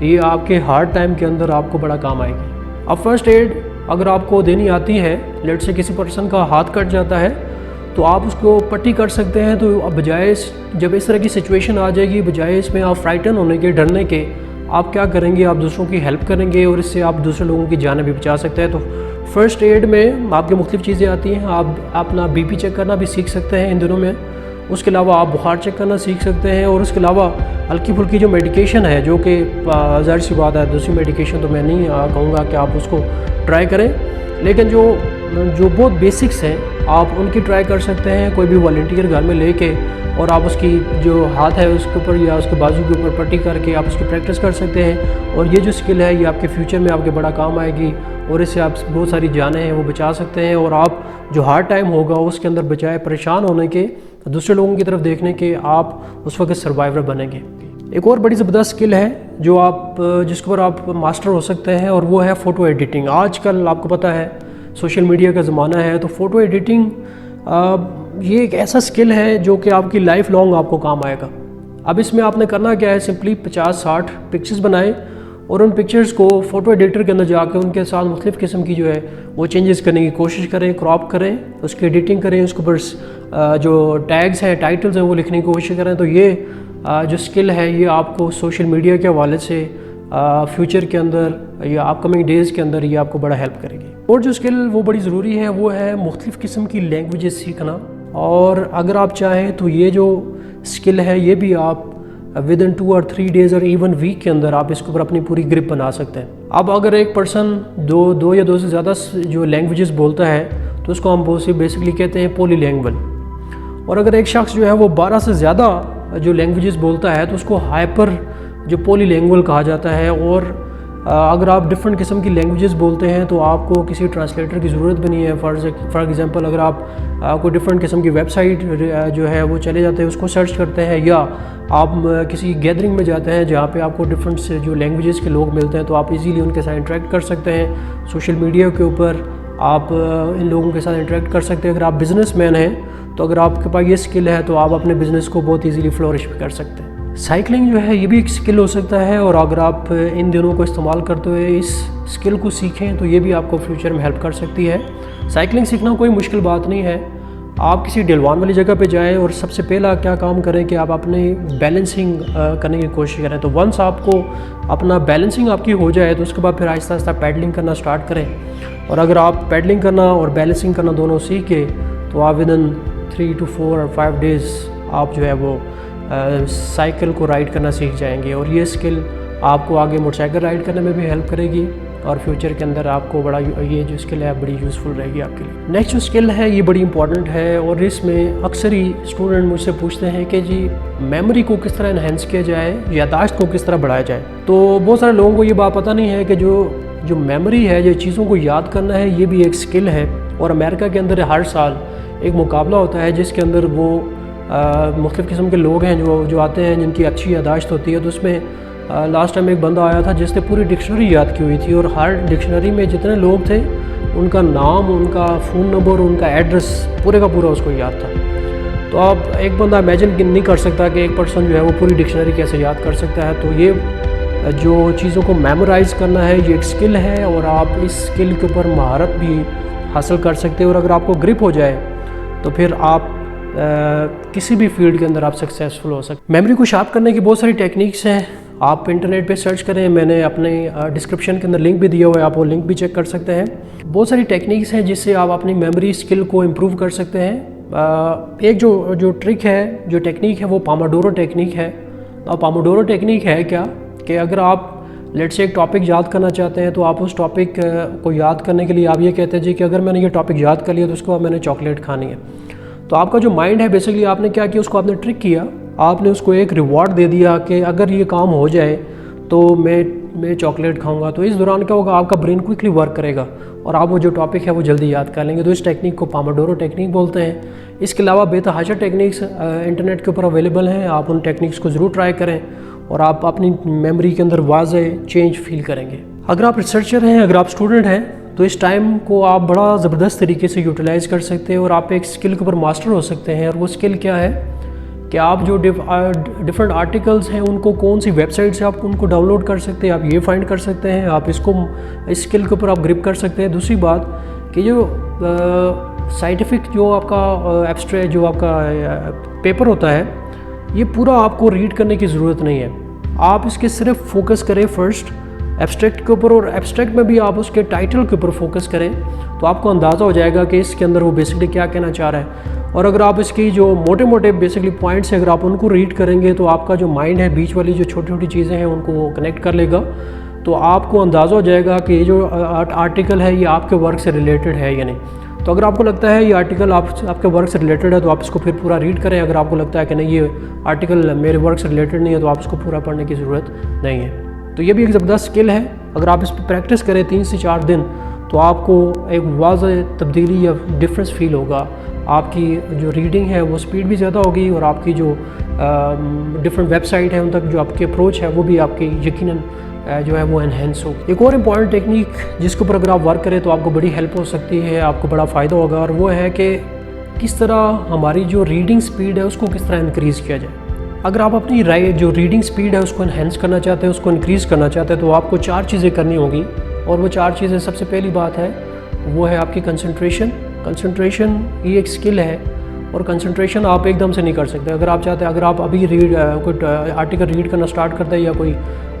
یہ آپ کے ہارڈ ٹائم کے اندر آپ کو بڑا کام آئے گی۔ اب فرسٹ ایڈ اگر آپ کو دینی آتی ہے، لیٹ سے کسی پرسن کا ہاتھ کٹ جاتا ہے تو آپ اس کو پٹی کر سکتے ہیں، تو اب بجائے جب اس طرح کی سچویشن آ جائے گی، بجائے اس میں آپ فرائٹن ہونے کے، ڈرنے کے، آپ کیا کریں گے؟ آپ دوسروں کی ہیلپ کریں گے اور اس سے آپ دوسرے لوگوں کی جانیں بھی بچا سکتے ہیں۔ تو فرسٹ ایڈ میں آپ کے مختلف چیزیں آتی ہیں، آپ اپنا بی پی چیک کرنا بھی سیکھ سکتے ہیں ان دنوں میں، اس کے علاوہ آپ بخار چیک کرنا سیکھ سکتے ہیں، اور اس کے علاوہ ہلکی پھلکی جو میڈیکیشن ہے، جو کہ ظاہر سی بات ہے دوسری میڈیکیشن تو میں نہیں کہوں گا کہ آپ اس کو ٹرائی کریں، لیکن جو بہت بیسکس ہیں آپ ان کی ٹرائی کر سکتے ہیں، کوئی بھی والنٹیئر گھر میں لے کے، اور آپ اس کی جو ہاتھ ہے اس کے اوپر یا اس کے بازو کے اوپر پٹی کر کے آپ اس کی پریکٹس کر سکتے ہیں، اور یہ جو سکل ہے یہ آپ کے فیوچر میں آپ کے بڑا کام آئے گی، اور اس سے آپ بہت ساری جانیں ہیں وہ بچا سکتے ہیں، اور آپ جو ہارڈ ٹائم ہوگا اس کے اندر بجائے پریشان ہونے کے، دوسرے لوگوں کی طرف دیکھنے کے، آپ اس وقت سروائیور بنیں گے۔ ایک اور بڑی زبردست سکل ہے جو جس کے اوپر آپ ماسٹر ہو سکتے ہیں، اور وہ ہے فوٹو ایڈیٹنگ۔ آج کل آپ کو پتہ ہے سوشل میڈیا کا زمانہ ہے، تو فوٹو ایڈیٹنگ یہ ایک ایسا سکل ہے جو کہ آپ کی لائف لانگ آپ کو کام آئے گا۔ اب اس میں آپ نے کرنا کیا ہے، سمپلی 50-60 پکچرز بنائیں، اور ان پکچرز کو فوٹو ایڈیٹر کے اندر جا کے ان کے ساتھ مختلف قسم کی جو ہے وہ چینجز کرنے کی کوشش کریں، کراپ کریں، اس کی ایڈیٹنگ کریں، اس کے اوپر جو ٹیگز ہیں، ٹائٹلز ہیں وہ لکھنے کی کوشش کریں۔ تو یہ جو سکل ہے یہ آپ کو سوشل میڈیا کے حوالے سے فیوچر کے اندر یا اپ کمنگ ڈیز کے اندر یہ آپ کو بڑا ہیلپ کرے گی۔ اور جو سکل وہ بڑی ضروری ہے وہ ہے مختلف قسم کی لینگویجز سیکھنا، اور اگر آپ چاہیں تو یہ جو سکل ہے یہ بھی آپ ودن 2 اور 3 ڈیز اور ایون ویک کے اندر آپ اس کے اوپر اپنی پوری گرپ بنا سکتے ہیں۔ اب اگر ایک پرسن دو یا دو سے زیادہ جو لینگویجز بولتا ہے تو اس کو ہم بیسکلی کہتے ہیں پولی لینگول، اور اگر ایک شخص جو ہے وہ 12 سے زیادہ جو لینگویجز بولتا ہے تو اس کو ہائپر جو پولی لینگول کہا جاتا ہے۔ اور اگر آپ ڈفرینٹ قسم کی لینگویجز بولتے ہیں تو آپ کو کسی ٹرانسلیٹر کی ضرورت بھی نہیں ہے۔ فار ایگزامپل اگر آپ کوئی ڈفرینٹ قسم کی ویب سائٹ جو ہے وہ چلے جاتے ہیں، اس کو سرچ کرتے ہیں، یا آپ کسی گیدرنگ میں جاتے ہیں جہاں پہ آپ کو ڈفرینٹ جو لینگویجز کے لوگ ملتے ہیں تو آپ ایزیلی ان کے ساتھ انٹریکٹ کر سکتے ہیں۔ سوشل میڈیا کے اوپر آپ ان لوگوں کے ساتھ انٹریکٹ کر سکتے ہیں۔ اگر آپ بزنس مین ہیں تو اگر آپ کے پاس یہ سکل ہے تو آپ اپنے بزنس کو بہت ایزیلی فلورش بھی کر سکتے ہیں۔ سائیکلنگ جو ہے یہ بھی ایک سکل ہو سکتا ہے، اور اگر آپ ان دنوں کو استعمال کرتے ہوئے اس سکل کو سیکھیں تو یہ بھی آپ کو فیوچر میں ہیلپ کر سکتی ہے۔ سائیکلنگ سیکھنا کوئی مشکل بات نہیں ہے، آپ کسی ڈلوان والی جگہ پہ جائیں اور سب سے پہلا کیا کام کریں کہ آپ اپنی بیلنسنگ کرنے کی کوشش کریں۔ تو ونس آپ کو اپنا بیلنسنگ آپ کی ہو جائے تو اس کے بعد پھر آہستہ آہستہ پیڈلنگ کرنا سٹارٹ کریں، اور اگر آپ پیڈلنگ کرنا اور بیلنسنگ کرنا دونوں سیکھ گئے تو آپ ودن 3 to 4 اور 5 ڈیز آپ جو ہے وہ سائیکل کو رائڈ کرنا سیکھ جائیں گے، اور یہ سکل آپ کو آگے موٹر سائیکل رائڈ کرنے میں بھی ہیلپ کرے گی، اور فیوچر کے اندر آپ کو بڑا یہ جو سکل ہے بڑی یوزفل رہے گی آپ کے لیے۔ نیکسٹ جو سکل ہے یہ بڑی امپورٹنٹ ہے، اور اس میں اکثر ہی اسٹوڈنٹ مجھ سے پوچھتے ہیں کہ جی میموری کو کس طرح انہینس کیا جائے، یادداشت کو کس طرح بڑھایا جائے۔ تو بہت سارے لوگوں کو یہ بات پتہ نہیں ہے کہ جو میموری ہے، جو چیزوں کو یاد کرنا ہے، یہ بھی ایک سکل ہے، اور امریکہ کے اندر ہر سال ایک مقابلہ ہوتا ہے جس کے اندر وہ مختلف قسم کے لوگ ہیں جو آتے ہیں جن کی اچھی یادداشت ہوتی ہے۔ تو اس میں لاسٹ ٹائم ایک بندہ آیا تھا جس نے پوری ڈکشنری یاد کی ہوئی تھی، اور ہر ڈکشنری میں جتنے لوگ تھے ان کا نام، ان کا فون نمبر، ان کا ایڈریس پورے کا پورا اس کو یاد تھا۔ تو اب ایک بندہ امیجن نہیں کر سکتا کہ ایک پرسن جو ہے وہ پوری ڈکشنری کیسے یاد کر سکتا ہے۔ تو یہ جو چیزوں کو میمورائز کرنا ہے یہ ایک سکل ہے، اور آپ اس سکل کے اوپر مہارت بھی حاصل کر سکتے ہیں، اور اگر آپ کو گرپ ہو جائے تو پھر آپ کسی بھی فیلڈ کے اندر آپ سکسیزفل ہو سکتے ہیں۔ میموری کو شارپ کرنے کی بہت ساری ٹیکنیکس ہیں، آپ انٹرنیٹ پہ سرچ کریں، میں نے اپنے ڈسکرپشن کے اندر لنک بھی دیا ہوا ہے، آپ وہ لنک بھی چیک کر سکتے ہیں۔ بہت ساری ٹیکنیکس ہیں جس سے آپ اپنی میموری سکل کو امپروو کر سکتے ہیں۔ ایک جو ٹرک ہے، جو ٹیکنیک ہے وہ پاموڈورو ٹیکنیک ہے۔ پاموڈورو ٹیکنیک ہے کیا کہ اگر آپ لیٹ سے ایک ٹاپک یاد کرنا چاہتے ہیں تو آپ اس ٹاپک کو یاد کرنے کے لیے آپ یہ کہتے ہیں جی کہ اگر میں نے یہ ٹاپک یاد کر لیا تو اس کے بعد میں نے چاکلیٹ کھانی ہے۔ تو آپ کا جو مائنڈ ہے بیسکلی آپ نے کیا کیا، اس کو آپ نے ٹرک کیا، آپ نے اس کو ایک ریوارڈ دے دیا کہ اگر یہ کام ہو جائے تو میں چاکلیٹ کھاؤں گا۔ تو اس دوران کیا ہوگا، آپ کا برین کوئکلی ورک کرے گا اور آپ وہ جو ٹاپک ہے وہ جلدی یاد کر لیں گے۔ تو اس ٹیکنیک کو پاموڈورو ٹیکنیک بولتے ہیں۔ اس کے علاوہ بے تحاشا ٹیکنیکس انٹرنیٹ کے اوپر اویلیبل ہیں، آپ ان ٹیکنیکس کو ضرور ٹرائی کریں اور آپ اپنی میموری کے اندر واضح چینج فیل کریں گے۔ اگر آپ ریسرچر ہیں، اگر آپ اسٹوڈنٹ ہیں تو اس ٹائم کو آپ بڑا زبردست طریقے سے یوٹیلائز کر سکتے ہیں اور آپ ایک سکل کے اوپر ماسٹر ہو سکتے ہیں۔ اور وہ سکل کیا ہے کہ آپ جو ڈفرنٹ آرٹیکلز ہیں ان کو کون سی ویب سائٹ سے آپ ان کو ڈاؤن لوڈ کر سکتے ہیں، آپ یہ فائنڈ کر سکتے ہیں، آپ اس اسکل کے اوپر آپ گرپ کر سکتے ہیں۔ دوسری بات کہ جو سائنٹیفک جو آپ کا ایبسٹریکٹ جو آپ کا پیپر ہوتا ہے، یہ پورا آپ کو ریڈ کرنے کی ضرورت نہیں ہے، آپ اس کے صرف فوکس کریں فرسٹ ایبسٹریکٹ کے اوپر، اور ایبسٹریکٹ میں بھی آپ اس کے ٹائٹل کے اوپر فوکس کریں تو آپ کو اندازہ ہو جائے گا کہ اس کے اندر وہ بیسکلی کیا کہنا چاہ رہا ہے۔ اور اگر آپ اس کی جو موٹے موٹے بیسکلی پوائنٹس ہیں اگر آپ ان کو ریڈ کریں گے تو آپ کا جو مائنڈ ہے بیچ والی جو چھوٹی چھوٹی چیزیں ہیں ان کو وہ کنیکٹ کر لے گا، تو آپ کو اندازہ ہو جائے گا کہ یہ جو آرٹیکل ہے یہ آپ کے ورک سے ریلیٹڈ ہے یا نہیں۔ تو اگر آپ کو لگتا ہے یہ آرٹیکل آپ کے ورک سے ریلیٹڈ ہے تو آپ اس کو پھر پورا ریڈ کریں، اگر آپ کو لگتا ہے کہ نہیں یہ آرٹیکل میرے ورک سے ریلیٹڈ نہیں ہے تو آپ اس کو پورا پڑھنے کی ضرورت نہیں ہے۔ تو یہ بھی ایک زبردست اسکل ہے، اگر آپ اس پہ پریکٹس کریں 3 سے 4 دن تو آپ کو ایک واضح تبدیلی یا ڈفرینس فیل ہوگا، آپ کی جو ریڈنگ ہے وہ سپیڈ بھی زیادہ ہوگی، اور آپ کی جو ڈفرینٹ ویب سائٹ ہے ان تک جو آپ کی اپروچ ہے وہ بھی آپ کی یقیناً جو ہے وہ انہینس ہوگی۔ ایک اور امپورٹنٹ ٹیکنیک جس کے اوپر اگر آپ ورک کریں تو آپ کو بڑی ہیلپ ہو سکتی ہے، آپ کو بڑا فائدہ ہوگا، اور وہ ہے کہ کس طرح ہماری جو ریڈنگ سپیڈ ہے اس کو کس طرح انکریز کیا جائے۔ اگر آپ اپنی جو ریڈنگ سپیڈ ہے اس کو انہینس کرنا چاہتے ہیں، اس کو انکریز کرنا چاہتے ہیں تو آپ کو 4 چیزیں کرنی ہوگی، اور وہ 4 چیزیں سب سے پہلی بات ہے وہ ہے آپ کی کنسنٹریشن یہ ایک اسکل ہے، اور کنسنٹریشن آپ ایک دم سے نہیں کر سکتے۔ اگر آپ چاہتے ہیں اگر آپ ابھی کوئی آرٹیکل ریڈ کرنا سٹارٹ کرتے ہیں یا کوئی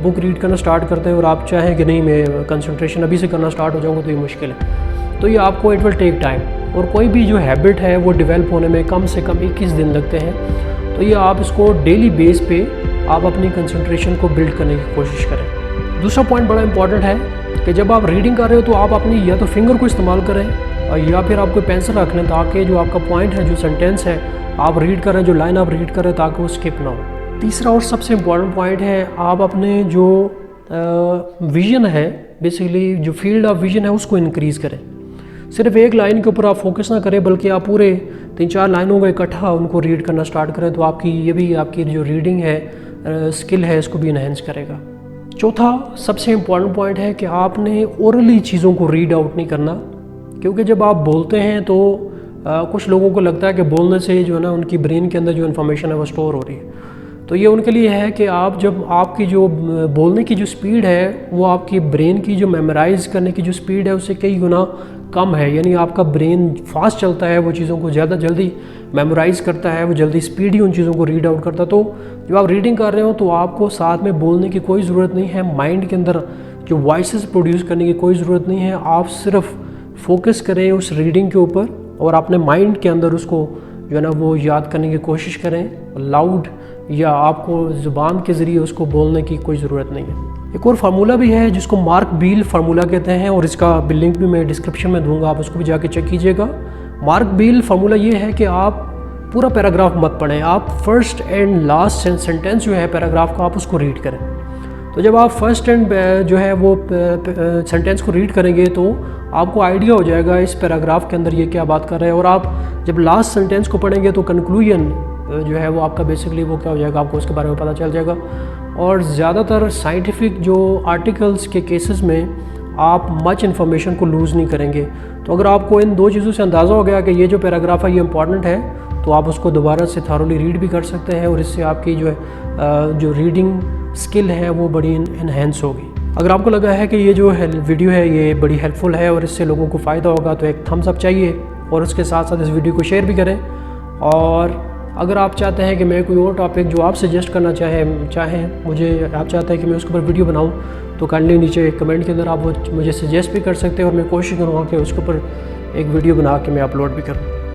بک ریڈ کرنا سٹارٹ کرتے ہیں اور آپ چاہیں کہ نہیں میں کنسنٹریشن ابھی سے کرنا سٹارٹ ہو جاؤں گا تو یہ مشکل ہے، تو یہ آپ کو اٹ ول ٹیک ٹائم، اور کوئی بھی جو ہیبٹ ہے وہ ڈیولپ ہونے میں کم سے کم 21 دن لگتے ہیں، تو یہ آپ اس کو ڈیلی بیس پہ آپ اپنی کنسنٹریشن کو بلڈ کرنے کی کوشش کریں۔ دوسرا پوائنٹ بڑا امپورٹنٹ ہے کہ جب آپ ریڈنگ کر رہے ہو تو آپ اپنی یا تو فنگر کو استعمال کریں یا پھر آپ کوئی پینسل رکھ لیں تاکہ جو آپ کا پوائنٹ ہے جو سینٹینس ہے آپ ریڈ کر رہے ہیں جو لائن آپ ریڈ کر رہے ہیں تاکہ وہ اسکپ نہ ہو۔ تیسرا اور سب سے امپورٹنٹ پوائنٹ ہے آپ اپنے جو ویژن ہے بیسیکلی جو فیلڈ آف ویژن ہے اس کو انکریز کریں، صرف ایک لائن کے اوپر آپ فوکس نہ کریں بلکہ آپ پورے 3-4 لائنوں کا اکٹھا ان کو ریڈ کرنا سٹارٹ کریں، تو آپ کی یہ بھی آپ کی جو ریڈنگ ہے اسکل ہے اس کو بھی انہینس کرے گا۔ چوتھا سب سے امپورٹنٹ پوائنٹ ہے کہ آپ نے اورلی چیزوں کو ریڈ آؤٹ نہیں کرنا، کیونکہ جب آپ بولتے ہیں تو کچھ لوگوں کو لگتا ہے کہ بولنے سے جو ہے نا ان کی برین کے اندر جو انفارمیشن ہے وہ اسٹور ہو رہی ہے، تو یہ ان کے لیے ہے کہ آپ جب آپ کی جو بولنے کی جو سپیڈ ہے وہ آپ کی برین کی جو میمورائز کرنے کی جو سپیڈ ہے اس سے کئی گنا کم ہے، یعنی آپ کا برین فاسٹ چلتا ہے، وہ چیزوں کو زیادہ جلدی میمورائز کرتا ہے، وہ جلدی سپیڈی ان چیزوں کو ریڈ آؤٹ کرتا ہے۔ تو جب آپ ریڈنگ کر رہے ہو تو آپ کو ساتھ میں بولنے کی کوئی ضرورت نہیں ہے، مائنڈ کے اندر جو وائسز پروڈیوس کرنے کی کوئی ضرورت نہیں ہے، آپ صرف فوکس کریں اس ریڈنگ کے اوپر اور اپنے مائنڈ کے اندر اس کو جو ہے نا وہ یاد کرنے کی کوشش کریں، لاؤڈ یا آپ کو زبان کے ذریعے اس کو بولنے کی کوئی ضرورت نہیں ہے۔ ایک اور فارمولہ بھی ہے جس کو مارک بیل فارمولہ کہتے ہیں، اور اس کا لنک بھی میں ڈسکرپشن میں دوں گا، آپ اس کو بھی جا کے چیک کیجیے گا۔ مارک بیل فارمولہ یہ ہے کہ آپ پورا پیراگراف مت پڑھیں، آپ فرسٹ اینڈ لاسٹ سینٹینس جو ہے پیراگراف کا آپ اس کو ریڈ کریں۔ تو جب آپ فرسٹ اینڈ جو ہے وہ سینٹینس کو ریڈ کریں گے تو آپ کو آئیڈیا ہو جائے گا اس پیراگراف کے اندر یہ کیا بات کر رہے ہیں، اور آپ جب لاسٹ سینٹینس کو پڑھیں گے تو کنکلوژن جو ہے وہ آپ کا بیسکلی وہ کیا ہو جائے گا، آپ کو اس کے بارے میں پتہ چل جائے گا۔ اور زیادہ تر سائنٹیفک جو آرٹیکلس کے کیسز میں آپ مچ انفارمیشن کو لوز نہیں کریں گے، تو اگر آپ کو ان 2 چیزوں سے اندازہ ہو گیا کہ یہ جو پیراگراف ہے یہ امپورٹنٹ ہے تو آپ اس کو دوبارہ سے تھارولی ریڈ بھی کر سکتے ہیں، اور اس سے آپ کی جو ہے جو ریڈنگ اسکل ہے وہ بڑی انہینس ہوگی۔ اگر آپ کو لگا ہے کہ یہ جو ویڈیو ہے یہ بڑی ہیلپ فل ہے اور اس سے لوگوں کو فائدہ ہوگا تو ایک تھمس اپ چاہیے، اور اس کے ساتھ ساتھ اس ویڈیو کو شیئر بھی کریں، اور اگر آپ چاہتے ہیں کہ میں کوئی اور ٹاپک جو آپ سجیسٹ کرنا چاہیں مجھے آپ چاہتے ہیں کہ میں اس کے اوپر ویڈیو بناؤں تو کائنڈلی نیچے کمنٹ کے اندر آپ مجھے سجیسٹ بھی کر سکتے ہیں، اور میں کوشش کروں گا کہ اس کے اوپر ایک ویڈیو بنا کے میں اپلوڈ بھی کروں۔